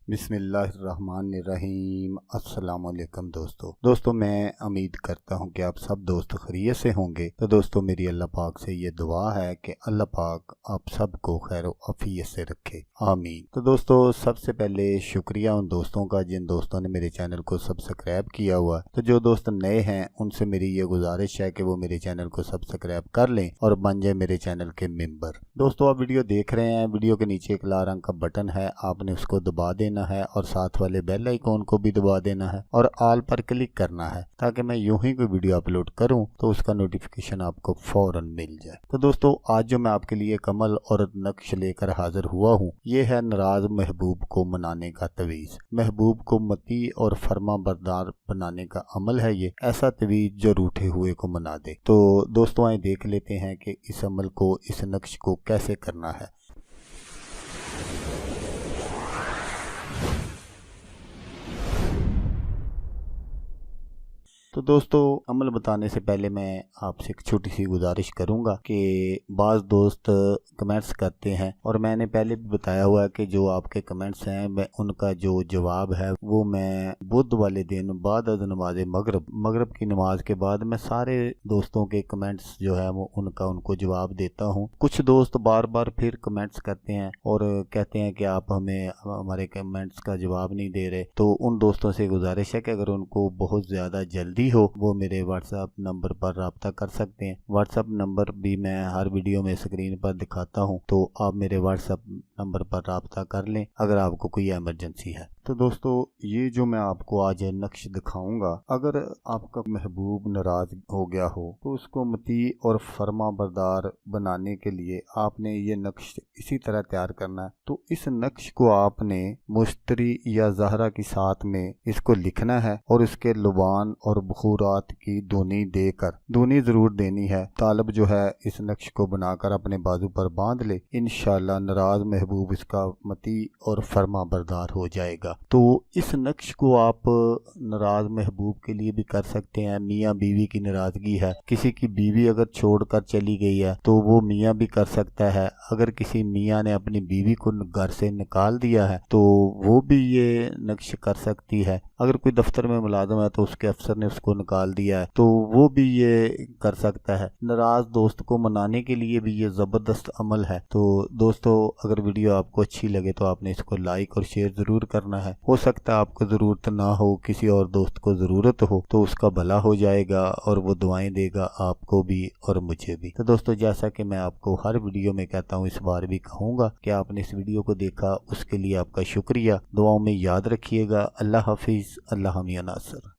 बिस्मिल्लाहिर्रहमानिर्रहीम। अस्सलाम वालेकुम दोस्तों मैं उम्मीद करता हूँ कि आप सब दोस्त खैरियत से होंगे। तो दोस्तों मेरी अल्लाह पाक से ये दुआ है कि अल्लाह पाक आप सबको खैर आफियत से रखे, आमीन। तो दोस्तों सबसे पहले शुक्रिया उन दोस्तों का जिन दोस्तों ने मेरे चैनल को सब्सक्राइब किया हुआ। तो जो दोस्त नए हैं उनसे मेरी ये गुजारिश है कि वो मेरे चैनल को सब्सक्राइब कर लें और बन जाए मेरे चैनल के मेंबर। दोस्तों आप वीडियो देख रहे हैं, वीडियो के नीचे एक लाल रंग का बटन है, आपने उसको दबा देना है और साथ वाले बेल आइकॉन को भी दबा देना है और ऑल पर क्लिक करना है ताकि मैं यूं ही कोई वीडियो अपलोड करूं तो उसका नोटिफिकेशन आपको फौरन मिल जाए। तो दोस्तों आज जो मैं आपके लिए कमल और नक्श लेकर हाजिर हुआ हूं, ये है नाराज महबूब को मनाने का तवीज़। महबूब को मती और फर्मा बरदार बनाने का अमल है ये, ऐसा तवीज़ जो रूठे हुए को मना दे। तो दोस्तों आए देख लेते हैं कि इस अमल को, इस नक्श को कैसे करना है। तो दोस्तों अमल बताने से पहले मैं आपसे एक छोटी सी गुजारिश करूंगा कि बाज़ दोस्त कमेंट्स करते हैं और मैंने पहले भी बताया हुआ है कि जो आपके कमेंट्स हैं मैं उनका जो जवाब है वो मैं बुध वाले दिन बाद नमाज मगरब की नमाज के बाद मैं सारे दोस्तों के कमेंट्स जो है वो उनको जवाब देता हूँ। कुछ दोस्त बार बार फिर कमेंट्स करते हैं और कहते हैं कि आप हमें हमारे कमेंट्स का जवाब नहीं दे रहे। तो उन दोस्तों से गुजारिश है कि अगर उनको बहुत ज़्यादा जल्दी हो वो मेरे व्हाट्सएप नंबर पर रब्ता कर सकते हैं। व्हाट्सएप नंबर भी मैं हर वीडियो में स्क्रीन पर दिखाता हूं, तो आप मेरे व्हाट्सएप नंबर पर रब्ता कर लें अगर आपको कोई इमरजेंसी है। तो दोस्तों ये जो मैं आपको आज नक्श दिखाऊंगा, अगर आपका महबूब नाराज हो गया हो तो उसको मती और फर्मा बरदार बनाने के लिए आपने ये नक्श इसी तरह तैयार करना है। तो इस नक्श को आपने मुश्तरी या ज़हरा के साथ में इसको लिखना है और इसके लुबान और बुखूरात की दूनी देकर, दूनी ज़रूर देनी है। तालब जो है इस नक्श को बनाकर अपने बाजू पर बांध ले, इंशाल्लाह नाराज महबूब इसका मती और फर्मा बरदार हो जाएगा। तो इस नक्श को आप नाराज महबूब के लिए भी कर सकते हैं। मियाँ बीवी की नाराज़गी है, किसी की बीवी अगर छोड़कर चली गई है तो वो मियाँ भी कर सकता है। अगर किसी मियाँ ने अपनी बीवी को घर से निकाल दिया है तो वो भी ये नक्श कर सकती है। अगर कोई दफ्तर में मुलाजिम है तो उसके अफसर ने उसको निकाल दिया है तो वो भी ये कर सकता है। नाराज दोस्त को मनाने के लिए भी ये ज़बरदस्त अमल है। तो दोस्तों अगर वीडियो आपको अच्छी लगे तो आपने इसको लाइक और शेयर ज़रूर करना है। हो सकता है आपको ज़रूरत ना हो, किसी और दोस्त को ज़रूरत हो तो उसका भला हो जाएगा और वो दुआएं देगा आपको भी और मुझे भी। तो दोस्तों जैसा कि मैं आपको हर वीडियो में कहता हूँ, इस बार भी कहूँगा कि आपने इस वीडियो को देखा उसके लिए आपका शुक्रिया। दुआओं में याद रखिएगा। अल्लाह हाफिज़, अल्लाह मियां नासर।